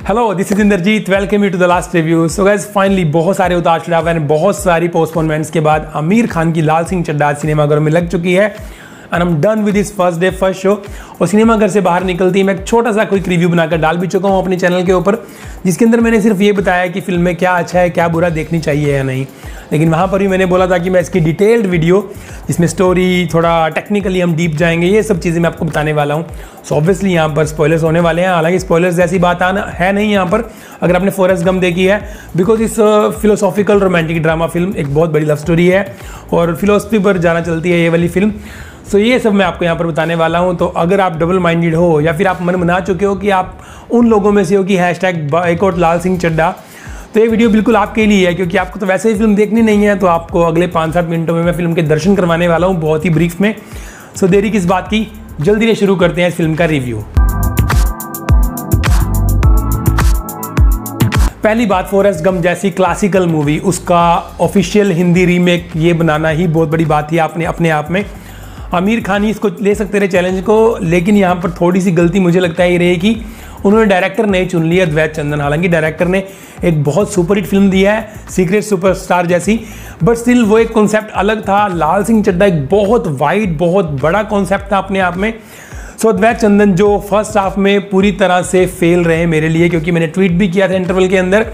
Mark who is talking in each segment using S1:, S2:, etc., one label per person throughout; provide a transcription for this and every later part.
S1: Hello, this is Indrajit. Welcome you to the last review. So guys, finally बहुत सारे उतार चढ़ाव एंड बहुत सारी पोस्टपोनमेंट्स के बाद आमिर खान की लाल सिंह चड्ढा सिनेमाघरों में लग चुकी है and I am done with this first day first show. और सिनेमाघर से बाहर निकलती मैं एक छोटा सा क्विक रिव्यू बनाकर डाल भी चुका हूँ अपने चैनल के ऊपर, जिसके अंदर मैंने सिर्फ ये बताया कि फिल्म में क्या अच्छा है, क्या बुरा, देखनी चाहिए या नहीं। लेकिन वहाँ पर भी मैंने बोला था कि मैं इसकी डिटेल्ड वीडियो, जिसमें स्टोरी थोड़ा टेक्निकली हम डीप जाएंगे, ये सब चीज़ें मैं आपको बताने वाला हूँ। सो ऑब्वियसली यहाँ पर स्पॉयलर्स होने वाले हैं। हालांकि स्पॉयलर्स जैसी बात आना है नहीं यहाँ पर, अगर आपने फॉरेस्ट गम देखी है, बिकॉज इस फिलोसॉफिकल रोमांटिक ड्रामा फिल्म एक बहुत बड़ी लव स्टोरी है और फिलोसफी पर जाना चलती है ये वाली फिल्म। सो ये सब मैं आपको यहाँ पर बताने वाला हूँ। तो अगर आप डबल माइंडेड हो या फिर आप मन बना चुके हो कि आप उन लोगों में से हो कि #बायकॉट लाल सिंह चड्ढा, तो ये वीडियो बिल्कुल आपके लिए है, क्योंकि आपको तो वैसे ही फिल्म देखनी नहीं है। तो आपको अगले 5-7 मिनटों में मैं फिल्म के दर्शन करवाने वाला हूँ, बहुत ही ब्रीफ में। सो देरी किस बात की, जल्दी से शुरू करते हैं इस फिल्म का रिव्यू। पहली बात, फॉरेस्ट गम जैसी क्लासिकल मूवी, उसका ऑफिशियल हिंदी रीमेक ये बनाना ही बहुत बड़ी बात थी आपने अपने आप में। आमिर खान ही इसको ले सकते रहे चैलेंज को, लेकिन यहाँ पर थोड़ी सी गलती मुझे लगता है ये रही कि उन्होंने डायरेक्टर नहीं चुन लिया अद्वैत चंदन। हालांकि डायरेक्टर ने एक बहुत सुपरहिट फिल्म दिया है, सीक्रेट सुपरस्टार जैसी, बट स्टिल वो एक कॉन्सेप्ट अलग था। लाल सिंह चड्ढा एक बहुत वाइड, बहुत बड़ा कॉन्सेप्ट था अपने आप में। सो अद्वैत चंदन जो फर्स्ट हाफ में पूरी तरह से फेल रहे मेरे लिए, क्योंकि मैंने ट्वीट भी किया था इंटरवल के अंदर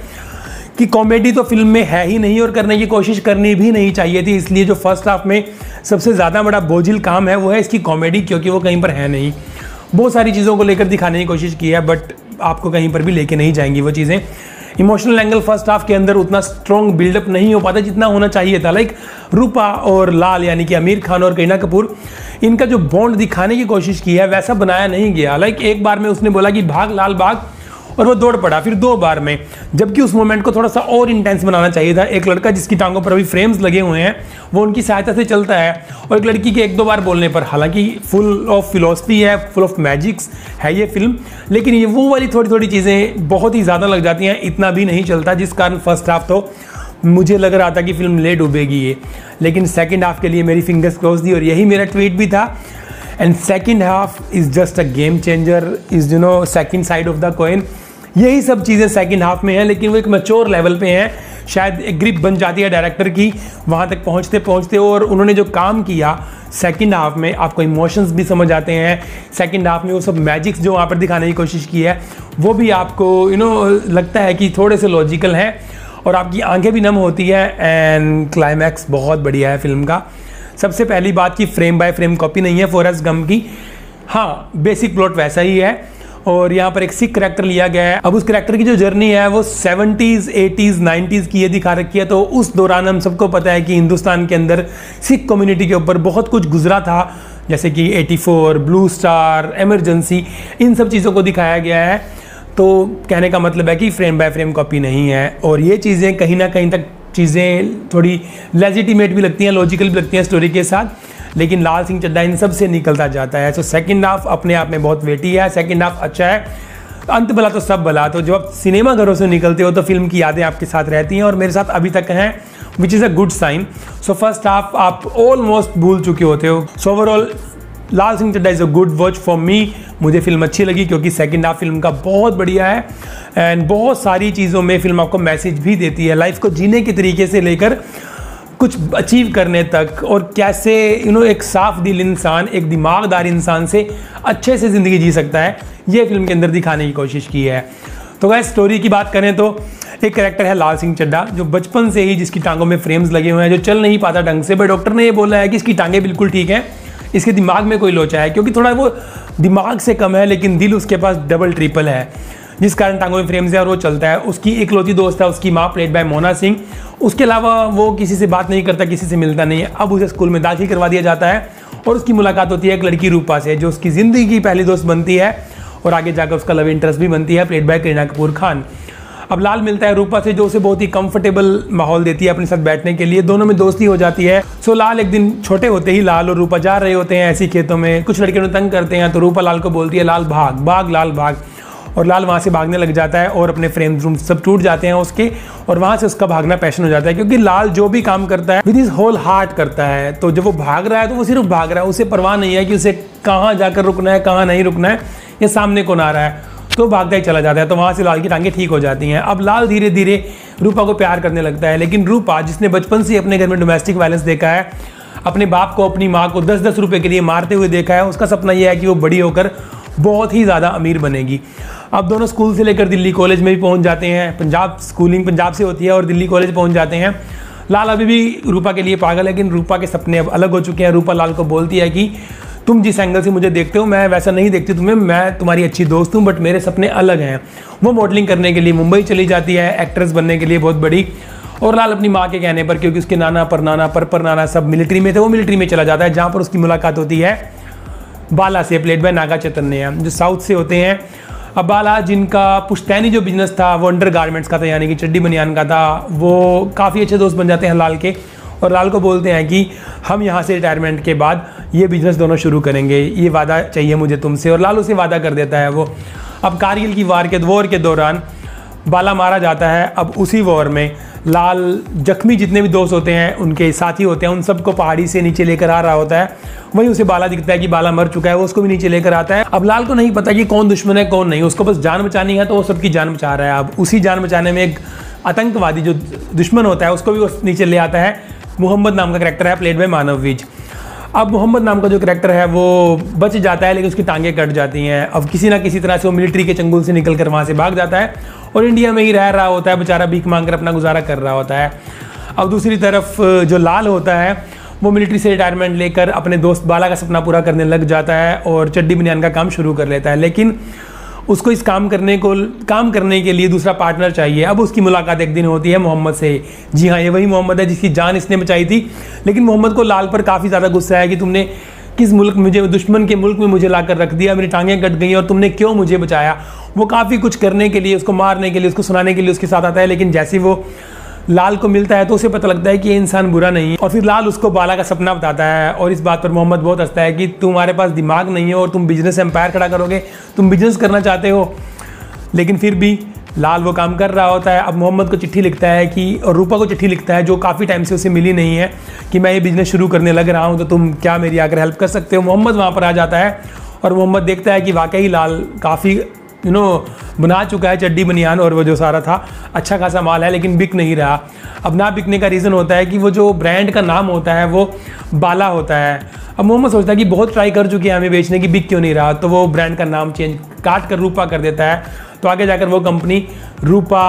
S1: कि कॉमेडी तो फिल्म में है ही नहीं और करने की कोशिश करनी भी नहीं चाहिए थी। इसलिए जो फर्स्ट हाफ में सबसे ज़्यादा बड़ा बोझिल काम है वो है इसकी कॉमेडी, क्योंकि वो कहीं पर है नहीं। बहुत सारी चीज़ों को लेकर दिखाने की कोशिश की है, बट आपको कहीं पर भी लेके नहीं जाएंगी वो चीज़ें। इमोशनल एंगल फर्स्ट हाफ के अंदर उतना स्ट्रॉन्ग बिल्डअप नहीं हो पाता जितना होना चाहिए था। लाइक रूपा और लाल, यानी कि आमिर खान और करीना कपूर, इनका जो बॉन्ड दिखाने की कोशिश की है वैसा बनाया नहीं गया। लाइक एक बार में उसने बोला कि भाग लाल भाग, और वो दौड़ पड़ा, फिर 2 बार में, जबकि उस मोमेंट को थोड़ा सा और इंटेंस बनाना चाहिए था। एक लड़का जिसकी टांगों पर अभी फ्रेम्स लगे हुए हैं, वो उनकी सहायता से चलता है, और एक लड़की के 1-2 बार बोलने पर, हालांकि फुल ऑफ फिलोसफी है, फुल ऑफ मैजिक्स है ये फिल्म, लेकिन ये वो वाली थोड़ी थोड़ी चीज़ें बहुत ही ज़्यादा लग जाती हैं, इतना भी नहीं चलता, जिस कारण फर्स्ट हाफ तो मुझे लग रहा था कि फिल्म ले डूबेगी ये। लेकिन सेकेंड हाफ के लिए मेरी फिंगर्स क्रॉस थी और यही मेरा ट्वीट भी था। And second half is just a game changer, is second side of the coin. यही सब चीज़ें सेकंड हाफ में हैं, लेकिन वो एक मैच्योर लेवल पे हैं। शायद एक ग्रिप बन जाती है डायरेक्टर की वहाँ तक पहुँचते पहुँचते, और उन्होंने जो काम किया सेकंड हाफ में, आपको इमोशंस भी समझ आते हैं। सेकंड हाफ में वो सब मैजिक्स जो वहाँ पर दिखाने की कोशिश की है, वो भी आपको लगता है कि थोड़े से लॉजिकल हैं और आपकी आंखें भी नम होती है। एंड क्लाइमैक्स बहुत बढ़िया है फिल्म का। सबसे पहली बात कि फ्रेम बाय फ्रेम कॉपी नहीं है फॉरेस्ट गम की। हाँ, बेसिक प्लॉट वैसा ही है, और यहाँ पर एक सिख करैक्टर लिया गया है। अब उस करैक्टर की जो जर्नी है वो 70s, 80s, 90s की ये दिखा रखी है। तो उस दौरान हम सबको पता है कि हिंदुस्तान के अंदर सिख कम्युनिटी के ऊपर बहुत कुछ गुजरा था, जैसे कि 84, ब्लू स्टार, एमरजेंसी, इन सब चीज़ों को दिखाया गया है। तो कहने का मतलब है कि फ्रेम बाय फ्रेम कॉपी नहीं है, और ये चीज़ें कहीं ना कहीं तक चीज़ें थोड़ी लेजिटिमेट भी लगती हैं, लॉजिकल भी लगती हैं स्टोरी के साथ। लेकिन लाल सिंह चड्ढा इन सब से निकलता जाता है। तो सेकंड हाफ अपने आप में बहुत वेटी है, सेकंड हाफ अच्छा है। अंत भला तो सब भला। तो जब आप सिनेमा घरों से निकलते हो तो फिल्म की यादें आपके साथ रहती हैं, और मेरे साथ अभी तक हैं, which is a good sign. So first half आप ऑलमोस्ट भूल चुके होते हो। So overall Laal Singh Chaddha is a good watch for me. मुझे फिल्म अच्छी लगी क्योंकि सेकंड हाफ फिल्म का बहुत बढ़िया है, एंड बहुत सारी चीज़ों में फिल्म आपको मैसेज भी देती है, लाइफ को जीने के तरीके से लेकर कुछ अचीव करने तक, और कैसे एक साफ दिल इंसान, एक दिमागदार इंसान से अच्छे से ज़िंदगी जी सकता है, ये फिल्म के अंदर दिखाने की कोशिश की है। तो गाइस, स्टोरी की बात करें तो एक कैरेक्टर है लाल सिंह चड्ढा, जो बचपन से ही, जिसकी टांगों में फ्रेम्स लगे हुए हैं, जो चल नहीं पाता ढंग से, बट डॉक्टर ने ये बोला है कि इसकी टांगें बिल्कुल ठीक हैं, इसके दिमाग में कोई लोचा है, क्योंकि थोड़ा वो दिमाग से कम है लेकिन दिल उसके पास डबल ट्रिपल है, जिस कारण टांगों में फ्रेम्स है और वो चलता है। उसकी इकलौती दोस्त है उसकी माँ, प्लेड बाय मोना सिंह। उसके अलावा वो किसी से बात नहीं करता, किसी से मिलता नहीं है। अब उसे स्कूल में दाखिल करवा दिया जाता है, और उसकी मुलाकात होती है एक लड़की रूपा से, जो उसकी ज़िंदगी की पहली दोस्त बनती है, और आगे जाकर उसका लव इंटरेस्ट भी बनती है, प्लेड बाय करीना कपूर खान। अब लाल मिलता है रूपा से, जो उसे बहुत ही कंफर्टेबल माहौल देती है अपने साथ बैठने के लिए, दोनों में दोस्ती हो जाती है। सो लाल एक दिन, छोटे होते ही लाल और रूपा जा रहे होते हैं ऐसी खेतों में, कुछ लड़के उन्हें तंग करते हैं, तो रूपा लाल को बोलती है लाल भाग भाग लाल भाग, और लाल वहाँ से भागने लग जाता है, और अपने फ्रेम रूम सब टूट जाते हैं उसके, और वहाँ से उसका भागना पैशन हो जाता है, क्योंकि लाल जो भी काम करता है विद हिज होल हार्ट करता है। तो जब वो भाग रहा है तो वो सिर्फ भाग रहा है, उसे परवाह नहीं है कि उसे कहाँ जाकर रुकना है, कहाँ नहीं रुकना है, या सामने कौन आ रहा है। तो भागता ही चला जाता है, तो वहाँ से लाल की टांगें ठीक हो जाती हैं। अब लाल धीरे धीरे रूपा को प्यार करने लगता है, लेकिन रूपा जिसने बचपन से अपने घर में डोमेस्टिक वायलेंस देखा है, अपने बाप को अपनी माँ को 10-10 रुपए के लिए मारते हुए देखा है, उसका सपना यह है कि वो बड़ी होकर बहुत ही ज़्यादा अमीर बनेगी। अब दोनों स्कूल से लेकर दिल्ली कॉलेज में भी पहुंच जाते हैं, पंजाब स्कूलिंग पंजाब से होती है और दिल्ली कॉलेज पहुंच जाते हैं। लाल अभी भी रूपा के लिए पागल है, लेकिन रूपा के सपने अब अलग हो चुके हैं। रूपा लाल को बोलती है कि तुम जिस एंगल से मुझे देखते हो मैं वैसा नहीं देखती तुम्हें, मैं तुम्हारी अच्छी दोस्त हूँ, बट मेरे सपने अलग हैं। वो मॉडलिंग करने के लिए मुंबई चली जाती है, एक्ट्रेस बनने के लिए बहुत बड़ी। और लाल अपनी माँ के कहने पर, क्योंकि उसके नाना परनाना परनाना सब मिलिट्री में थे, वो मिलिट्री में चला जाता है, जहाँ पर उसकी मुलाकात होती है बाला से, प्लेड बाय नागा चैतन्य, जो साउथ से होते हैं। अब बाला जिनका पुश्तैनी जो बिजनेस था वो अंडर गारमेंट्स का था, यानी कि चड्डी बनियान का था, वो काफ़ी अच्छे दोस्त बन जाते हैं लाल के और लाल को बोलते हैं कि हम यहाँ से रिटायरमेंट के बाद ये बिज़नेस दोनों शुरू करेंगे, ये वादा चाहिए मुझे तुमसे। और लाल उसे वादा कर देता है वो। अब कारगिल की वॉर के दौरान बाला मारा जाता है। अब उसी वॉर में लाल जख्मी जितने भी दोस्त होते हैं, उनके साथी होते हैं, उन सबको पहाड़ी से नीचे लेकर आ रहा होता है। वहीं उसे बाला दिखता है कि बाला मर चुका है, वो उसको भी नीचे लेकर आता है। अब लाल को नहीं पता कि कौन दुश्मन है कौन नहीं, उसको बस जान बचानी है, तो वो सबकी जान बचा रहा है। अब उसी जान बचाने में एक आतंकवादी जो दुश्मन होता है उसको भी वो नीचे ले आता है। मोहम्मद नाम का कैरेक्टर है, प्लेड बाय मानव विज। अब मोहम्मद नाम का जो कैरेक्टर है वो बच जाता है, लेकिन उसकी टांगें कट जाती हैं। अब किसी ना किसी तरह से वो मिलिट्री के चंगुल से निकलकर वहाँ से भाग जाता है और इंडिया में ही रह रहा होता है, बेचारा भीख मांगकर अपना गुजारा कर रहा होता है। अब दूसरी तरफ जो लाल होता है वो मिलिट्री से रिटायरमेंट लेकर अपने दोस्त बाला का सपना पूरा करने लग जाता है और चड्डी बनियान का काम शुरू कर लेता है, लेकिन उसको इस काम करने के लिए दूसरा पार्टनर चाहिए। अब उसकी मुलाकात एक दिन होती है मोहम्मद से। जी हाँ, ये वही मोहम्मद है जिसकी जान इसने बचाई थी, लेकिन मोहम्मद को लाल पर काफ़ी ज़्यादा गुस्सा है कि तुमने किस मुल्क मुझे, दुश्मन के मुल्क में मुझे लाकर रख दिया, मेरी टांगें कट गई और तुमने क्यों मुझे बचाया। वो काफ़ी कुछ करने के लिए, उसको मारने के लिए, उसको सुनाने के लिए उसके साथ आता है, लेकिन जैसे वो लाल को मिलता है तो उसे पता लगता है कि ये इंसान बुरा नहीं है। और फिर लाल उसको बाला का सपना बताता है और इस बात पर मोहम्मद बहुत हंसता है कि तुम्हारे पास दिमाग नहीं है और तुम बिजनेस एम्पायर खड़ा करोगे, तुम बिजनेस करना चाहते हो। लेकिन फिर भी लाल वो काम कर रहा होता है। अब मोहम्मद को चिट्ठी लिखता है कि, और रूपा को चिट्ठी लिखता है जो काफ़ी टाइम से उसे मिली नहीं है, कि मैं ये बिजनेस शुरू करने लग रहा हूँ, तो तुम क्या मेरी आकर हेल्प कर सकते हो। मोहम्मद वहाँ पर आ जाता है और मोहम्मद देखता है कि वाकई लाल काफ़ी बना चुका है चड्डी बनियान, और वो जो सारा था अच्छा खासा माल है, लेकिन बिक नहीं रहा। अब ना बिकने का रीज़न होता है कि वो जो ब्रांड का नाम होता है वो बाला होता है। अब मोहम्मद सोचता है कि बहुत ट्राई कर चुके हैं हमें बेचने की, बिक क्यों नहीं रहा, तो वो ब्रांड का नाम चेंज काट कर रूपा कर देता है। तो आगे जाकर वो कंपनी रूपा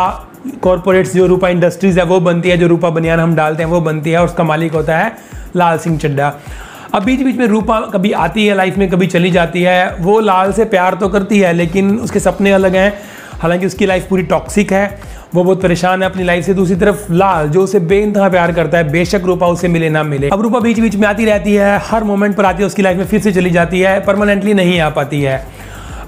S1: कॉरपोरेट्स, जो रूपा इंडस्ट्रीज़ है वो बनती है, जो रूपा बनियान हम डालते हैं वो बनती है, और उसका मालिक होता है लाल सिंह चड्ढा। अब बीच बीच में रूपा कभी आती है लाइफ में, कभी चली जाती है। वो लाल से प्यार तो करती है, लेकिन उसके सपने अलग हैं। हालांकि उसकी लाइफ पूरी टॉक्सिक है, वो बहुत परेशान है अपनी लाइफ से। दूसरी तरफ लाल जो उसे बेइंतहा प्यार करता है, बेशक रूपा उसे मिले ना मिले। अब रूपा बीच बीच में आती रहती है, हर मोमेंट पर आती है उसकी लाइफ में, फिर से चली जाती है, परमानेंटली नहीं आ पाती है।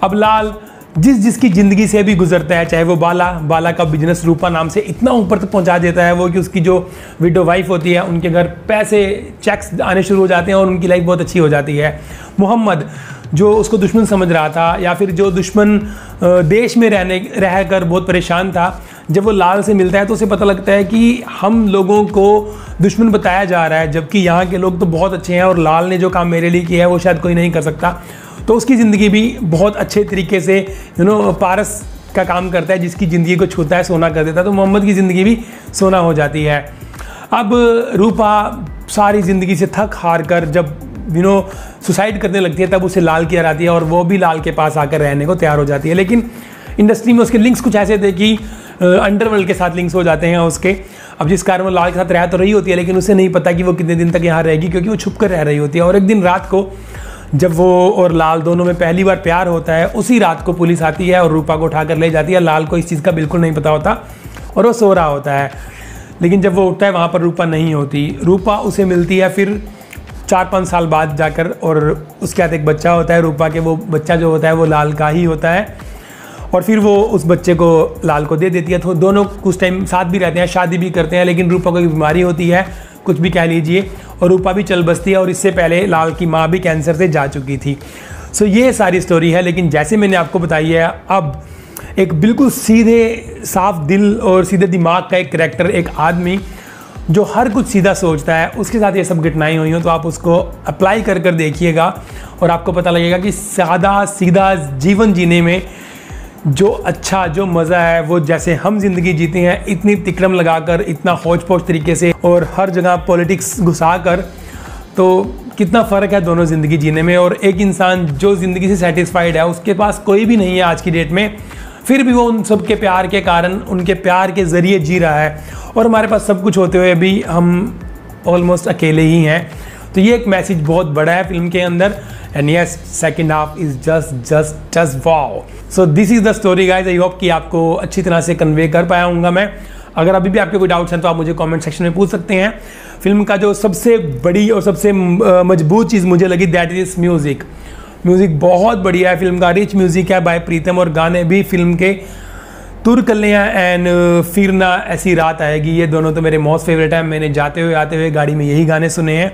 S1: अब लाल जिसकी ज़िंदगी से भी गुजरता है, चाहे वो बाला का बिजनेस रूपा नाम से इतना ऊपर तक पहुंचा देता है वो, कि उसकी जो विडो वाइफ होती है उनके घर पैसे चेक्स आने शुरू हो जाते हैं और उनकी लाइफ बहुत अच्छी हो जाती है। मोहम्मद जो उसको दुश्मन समझ रहा था, या फिर जो दुश्मन देश में रहकर बहुत परेशान था, जब वो लाल से मिलता है तो उसे पता लगता है कि हम लोगों को दुश्मन बताया जा रहा है, जबकि यहाँ के लोग तो बहुत अच्छे हैं और लाल ने जो काम मेरे लिए किया है वो शायद कोई नहीं कर सकता। तो उसकी ज़िंदगी भी बहुत अच्छे तरीके से पारस का काम करता है, जिसकी ज़िंदगी को छूता है सोना कर देता है। तो मोहम्मद की ज़िंदगी भी सोना हो जाती है। अब रूपा सारी ज़िंदगी से थक हार कर जब सुसाइड करने लगती है, तब उसे लाल की याद आती है और वो भी लाल के पास आकर रहने को तैयार हो जाती है। लेकिन इंडस्ट्री में उसके लिंक्स कुछ ऐसे थे कि अंडरवर्ल्ड के साथ लिंक्स हो जाते हैं उसके। अब जिस कारण वो लाल के साथ रह तो रही होती है, लेकिन उसे नहीं पता कि वो कितने दिन तक यहाँ रहेगी, क्योंकि वो छुप कर रह रही होती है। और एक दिन रात को जब वो और लाल दोनों में पहली बार प्यार होता है, उसी रात को पुलिस आती है और रूपा को उठाकर ले जाती है। लाल को इस चीज़ का बिल्कुल नहीं पता होता और वो सो रहा होता है। लेकिन जब वो उठता है वहाँ पर रूपा नहीं होती। रूपा उसे मिलती है फिर 4-5 साल बाद जाकर, और उसके साथ एक बच्चा होता है रूपा के। वो बच्चा जो होता है वो लाल का ही होता है, और फिर वो उस बच्चे को लाल को दे देती है। तो दोनों कुछ टाइम साथ भी रहते हैं, शादी भी करते हैं, लेकिन रूपा को एक बीमारी होती है, कुछ भी कह लीजिए, और रूपा भी चल बसती है। और इससे पहले लाल की माँ भी कैंसर से जा चुकी थी। सो ये सारी स्टोरी है। लेकिन जैसे मैंने आपको बताई है, अब एक बिल्कुल सीधे साफ दिल और सीधे दिमाग का एक कैरेक्टर, एक आदमी जो हर कुछ सीधा सोचता है, उसके साथ ये सब घटनाएं हुई हो, तो आप उसको अप्लाई कर कर देखिएगा और आपको पता लगेगा कि सादा सीधा जीवन जीने में जो अच्छा जो मज़ा है वो जैसे हम ज़िंदगी जीते हैं इतनी तिकड़म लगाकर, इतना हौच पौच तरीके से और हर जगह पॉलिटिक्स घुसा कर, तो कितना फ़र्क है दोनों ज़िंदगी जीने में। और एक इंसान जो ज़िंदगी से सेटिस्फाइड है, उसके पास कोई भी नहीं है आज की डेट में, फिर भी वो उन सब के प्यार के कारण, उनके प्यार के ज़रिए जी रहा है। और हमारे पास सब कुछ होते हुए भी हम ऑलमोस्ट अकेले ही हैं। तो ये एक मैसेज बहुत बड़ा है फिल्म के अंदर। And yes, second half is just wow. So this is the story guys. I hope कि आपको अच्छी तरह से कन्वे कर पाया हूँगा मैं। अगर अभी भी आपके कोई डाउट्स हैं तो आप मुझे कमेंट सेक्शन में पूछ सकते हैं। फिल्म का जो सबसे बड़ी और सबसे मजबूत चीज़ मुझे लगी, दैट इज म्यूज़िक। म्यूज़िक बहुत बढ़िया है, फिल्म का रिच म्यूज़िक है बाय प्रीतम, और गाने भी फिल्म के तुर कलियाँ एंड फिर ना ऐसी रात आएगी, ये दोनों तो मेरे मोस्ट फेवरेट हैं। मैंने जाते हुए आते हुए गाड़ी में यही गाने सुने हैं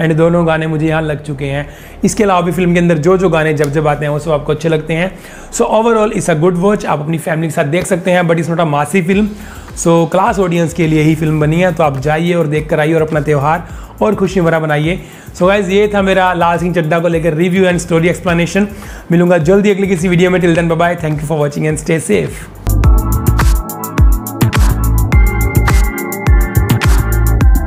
S1: एंड दोनों गाने मुझे यहाँ लग चुके हैं। इसके अलावा भी फिल्म के अंदर जो जो गाने जब आते हैं वो सब आपको अच्छे लगते हैं। So overall it's a good watch, आप अपनी फैमिली के साथ देख सकते हैं, बट इट्स नॉट अ मासी फिल्म। सो क्लास ऑडियंस के लिए ही फिल्म बनी है, तो आप जाइए और देख कर आइए और अपना त्यौहार और खुशी भरा बनाइए। सो गाइज, ये था मेरा लाल सिंह चड्ढा को लेकर रिव्यू एंड स्टोरी एक्सप्लेनेशन। मिलूंगा जल्दी अगली किसी वीडियो में। Till then bye bye, thank you for watching and stay safe.